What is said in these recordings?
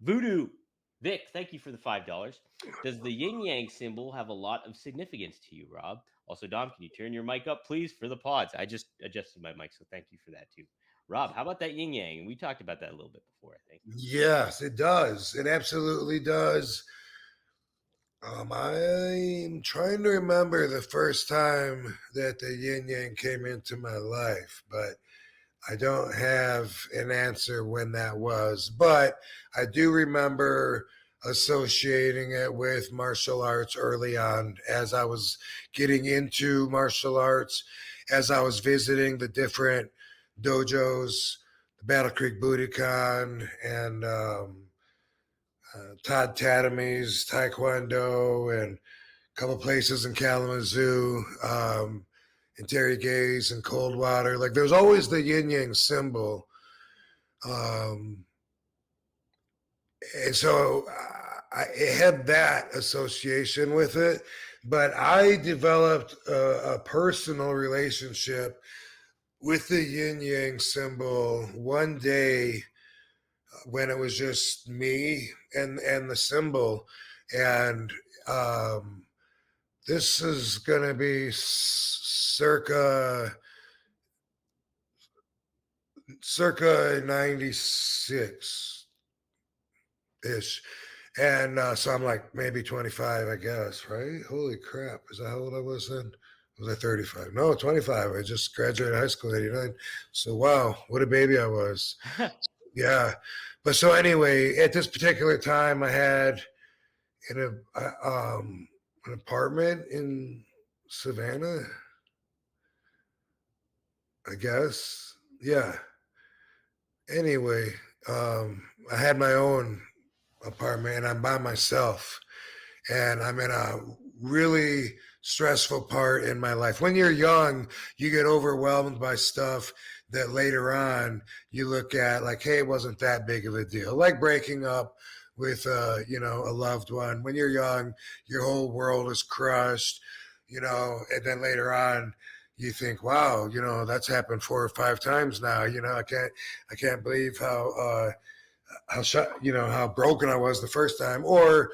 Voodoo Vic, thank you for the $5. Does the yin yang symbol have a lot of significance to you, Rob? Also, Dom, can you turn your mic up, please, for the pods? I just adjusted my mic, so thank you for that too. Rob, how about that yin yang? We talked about that a little bit before, I think. Yes, it does. It absolutely does. I'm trying to remember the first time that the yin yang came into my life, but I don't have an answer when that was. But I do remember associating it with martial arts early on as I was getting into martial arts, as I was visiting the different dojos, the Battle Creek Budokan, and Todd Tatami's Taekwondo, and a couple places in Kalamazoo, and Terry Gaze and Coldwater. Like there's always the yin yang symbol. Um, and so it had that association with it. But I developed a personal relationship with the yin yang symbol one day when it was just me and the symbol. And this is going to be circa 96 ish. And so I'm like maybe 25, I guess, right? Holy crap. Is that how old I was then? Was I 35? No, 25. I just graduated high school in 89. So, wow, what a baby I was. Yeah. But so, anyway, at this particular time, I had an apartment in Savannah, I guess. Yeah. Anyway, I had my own apartment and I'm by myself. And I'm in a really stressful part in my life. When you're young, you get overwhelmed by stuff that later on you look at like, hey, it wasn't that big of a deal. Like breaking up with a loved one. When you're young, your whole world is crushed, and then later on you think, wow, that's happened 4 or 5 times now. I can't believe how broken I was the first time, or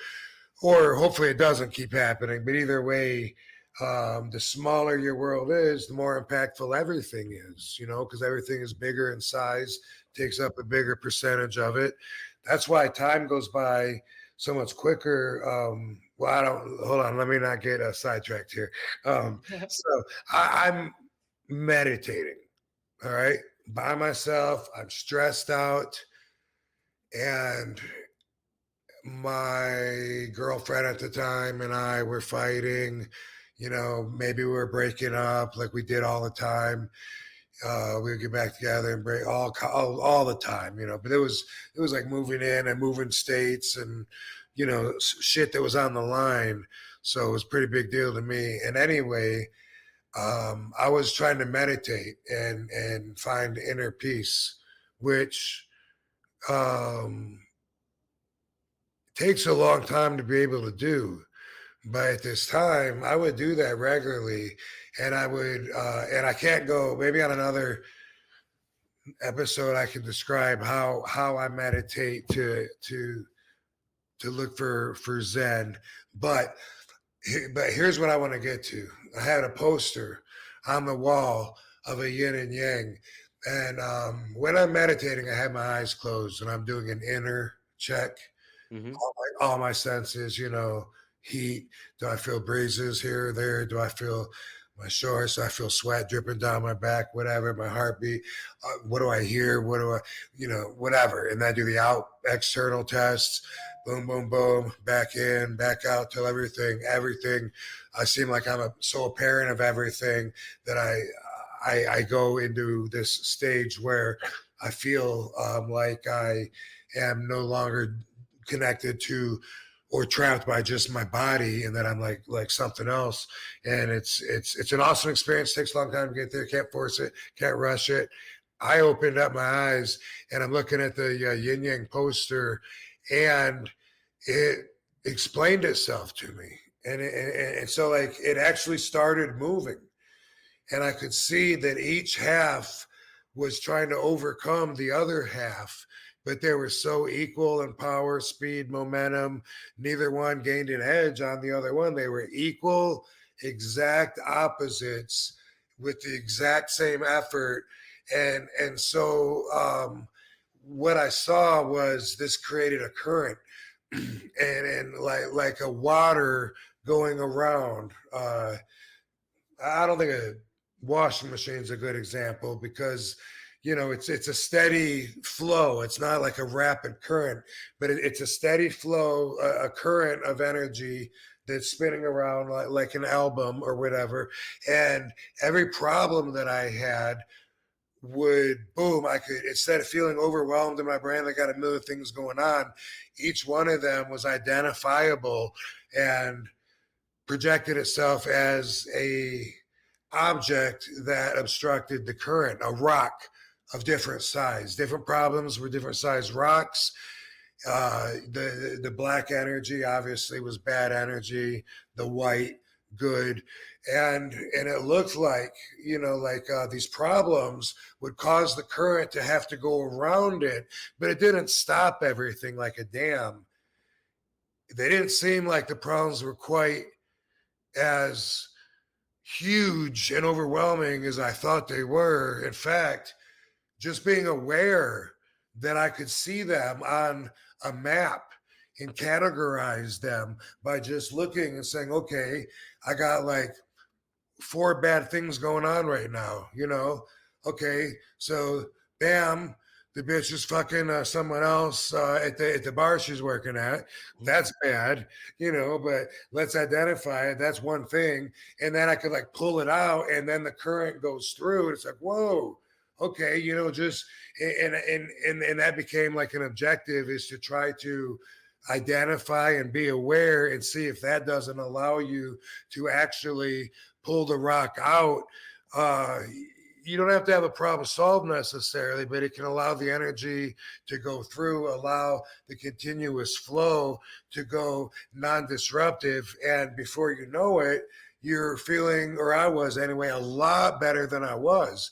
hopefully it doesn't keep happening. But either way, the smaller your world is, the more impactful everything is, because everything is bigger in size, takes up a bigger percentage of it. That's why time goes by so much quicker. Well, I don't, hold on, let me not get sidetracked here. So I'm meditating, all right, by myself. I'm stressed out. And my girlfriend at the time and I were fighting. Maybe we were breaking up like we did all the time. We would get back together and break all the time. But it was like moving in and moving states and shit that was on the line. So it was a pretty big deal to me. And anyway, I was trying to meditate and find inner peace, which takes a long time to be able to do. But at this time, I would do that regularly, and and I can't go. Maybe on another episode, I can describe how I meditate to look for Zen. But here's what I want to get to. I had a poster on the wall of a yin and yang, and when I'm meditating, I have my eyes closed and I'm doing an inner check. Mm-hmm. All my senses, heat. Do I feel breezes here or there? Do I feel my shorts? Do I feel sweat dripping down my back? Whatever, my heartbeat. What do I hear? What do I, whatever. And then I do the external tests. Boom, boom, boom. Back in, back out till everything. I seem like I'm so apparent of everything that I go into this stage where I feel like I am no longer connected to or trapped by just my body, and that I'm like something else. And it's an awesome experience. Takes a long time to get there. Can't force it. Can't rush it. I opened up my eyes and I'm looking at the yin yang poster, and it explained itself to me. And so like it actually started moving, and I could see that each half was trying to overcome the other half but they were so equal in power, speed, momentum. Neither one gained an edge on the other one. They were equal, exact opposites with the exact same effort. And so what I saw was this created a current and like a water going around. I don't think a washing machine is a good example because it's a steady flow. It's not like a rapid current, but it's a steady flow, a current of energy that's spinning around like an album or whatever. And every problem that I had would boom, I could, instead of feeling overwhelmed in my brain, I got a million things going on. Each one of them was identifiable and projected itself as a object that obstructed the current, a rock of different size. Different problems were different size rocks. The black energy obviously was bad energy. The white, good. And it looked like these problems would cause the current to have to go around it, but it didn't stop everything like a dam. They didn't seem like the problems were quite as huge and overwhelming as I thought they were. In fact, just being aware that I could see them on a map and categorize them by just looking and saying, okay, I got like 4 bad things going on right now. Okay, so bam, the bitch is fucking someone else at the bar she's working at. That's bad, but let's identify it. That's one thing. And then I could like pull it out and then the current goes through. It's like, whoa, okay, just and that became like an objective, is to try to identify and be aware and see if that doesn't allow you to actually pull the rock out. You don't have to have a problem solved necessarily, but it can allow the energy to go through, allow the continuous flow to go non-disruptive. And before you know it, you're feeling, or I was anyway, a lot better than I was.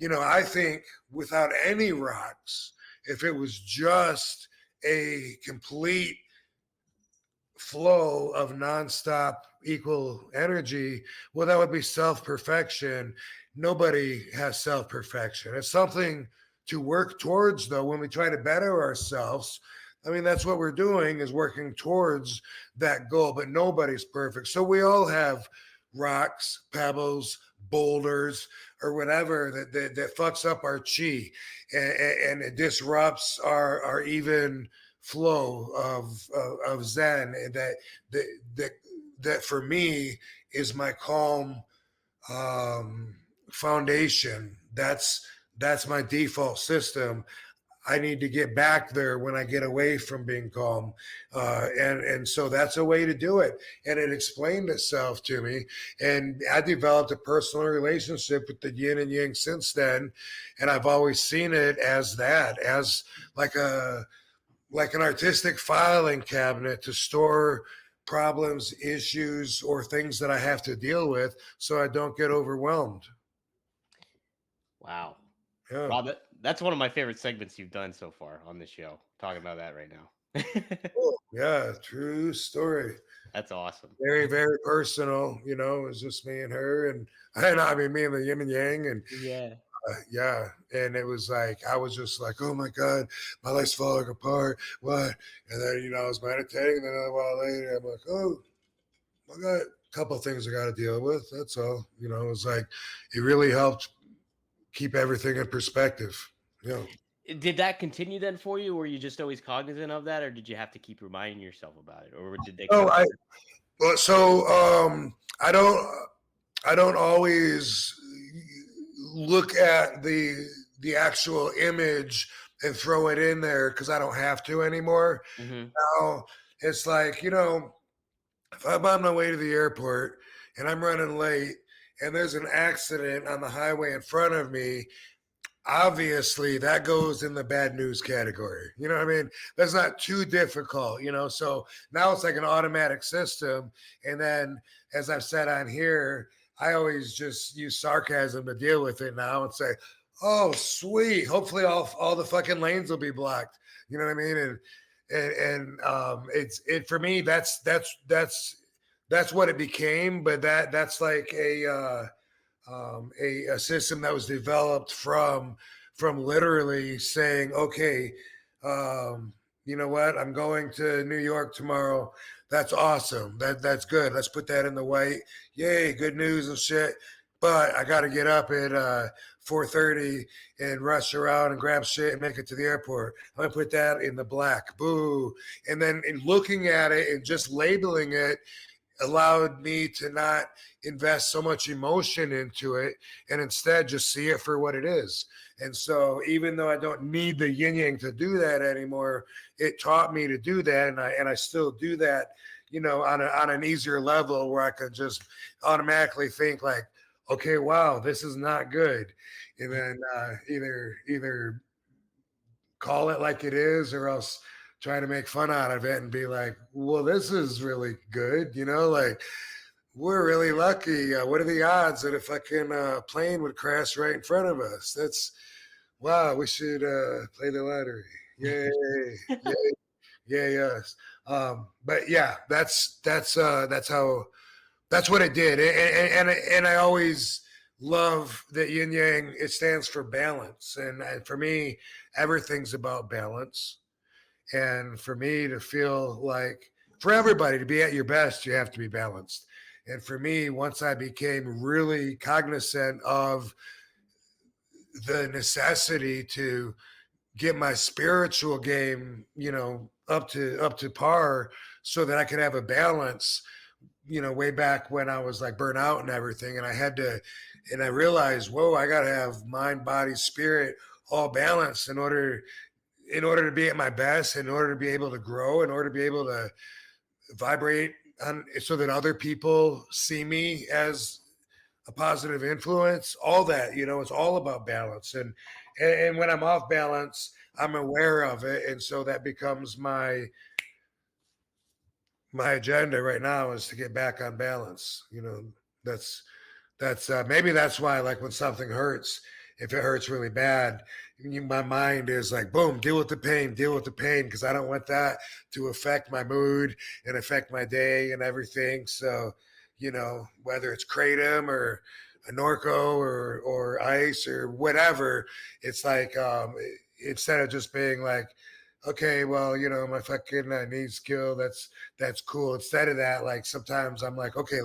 I think without any rocks, if it was just a complete flow of nonstop equal energy, well, that would be self-perfection. Nobody has self-perfection. It's something to work towards, though. When we try to better ourselves, I mean, that's what we're doing, is working towards that goal, but nobody's perfect. So we all have rocks, pebbles, boulders, or whatever that fucks up our chi, and it disrupts our even flow of Zen. And that for me is my calm foundation. That's my default system. I need to get back there when I get away from being calm. And so that's a way to do it. And it explained itself to me. And I developed a personal relationship with the yin and yang since then. And I've always seen it as that, as like an artistic filing cabinet to store problems, issues, or things that I have to deal with so I don't get overwhelmed. Wow. Yeah. Rob, that's one of my favorite segments you've done so far on this show. Talking about that right now. Cool. Yeah, true story. That's awesome. Very, very personal. It was just me and her, and I mean me and the yin and yang, and Yeah. yeah, and it was like I was just like, oh my god, my life's falling apart. What? And then I was meditating, and then a while later, I'm like, oh, I got a couple of things I got to deal with. That's all. It was like it really helped keep everything in perspective. Yeah. Did that continue then for you? Were you just always cognizant of that, or did you have to keep reminding yourself about it, or did they Oh, kind of? I don't always look at the actual image and throw it in there because I don't have to anymore. Mhm. Now it's like, if I'm on my way to the airport and I'm running late and there's an accident on the highway in front of me, obviously that goes in the bad news category. You know what I mean? That's not too difficult, So now it's like an automatic system. And then, as I've said on here, I always just use sarcasm to deal with it now and say, oh, sweet. Hopefully all the fucking lanes will be blocked. You know what I mean? And it's it for me. That's what it became. But that's like a system that was developed from literally saying, okay, you know what? I'm going to New York tomorrow. That's awesome. That's good. Let's put that in the white. Yay, good news and shit. But I got to get up at 4:30 and rush around and grab shit and make it to the airport. I'm gonna put that in the black. Boo. And then in looking at it and just labeling it allowed me to not invest so much emotion into it and instead just see it for what it is. And so even though I don't need the yin yang to do that anymore, it taught me to do that, and I still do that, on an easier level where I can just automatically think like, okay, wow, this is not good, and then either call it like it is or else try to make fun out of it and be like, well, this is really good, like we're really lucky. What are the odds that a fucking plane would crash right in front of us? That's wow. We should play the lottery. Yay, yay, yay, yes. But yeah, that's how that's what it did, and I always love that yin yang. It stands for balance, and for me, everything's about balance. And for me to feel like, for everybody to be at your best, you have to be balanced. And for me, once I became really cognizant of the necessity to get my spiritual game, up to par so that I could have a balance, way back when I was like burnt out and everything. And I had to, and I realized, whoa, I got to have mind, body, spirit all balanced in order to be at my best, in order to be able to grow, in order to be able to vibrate so that other people see me as a positive influence. All that, it's all about balance. And when I'm off balance, I'm aware of it, and so that becomes my agenda right now is to get back on balance. That's maybe that's why, like, when something hurts, if it hurts really bad, my mind is like, boom, deal with the pain, because I don't want that to affect my mood and affect my day and everything. So, whether it's kratom or a Norco or ice or whatever, it's like, instead of just being like, okay, well, my fucking knees kill. That's cool. Instead of that, like, sometimes I'm like, okay,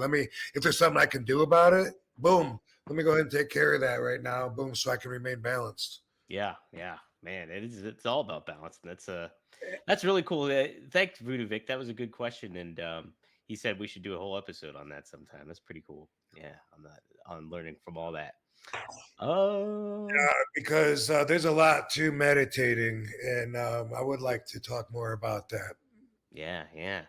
if there's something I can do about it, boom, let me go ahead and take care of that right now, boom, so I can remain balanced. Yeah, yeah, man, it's all about balance, and that's really cool. Thanks, Voodoo Vic. That was a good question, and he said we should do a whole episode on that sometime. That's pretty cool. Yeah, on learning from all that. Um, Because there's a lot to meditating, and I would like to talk more about that. yeah, yeah.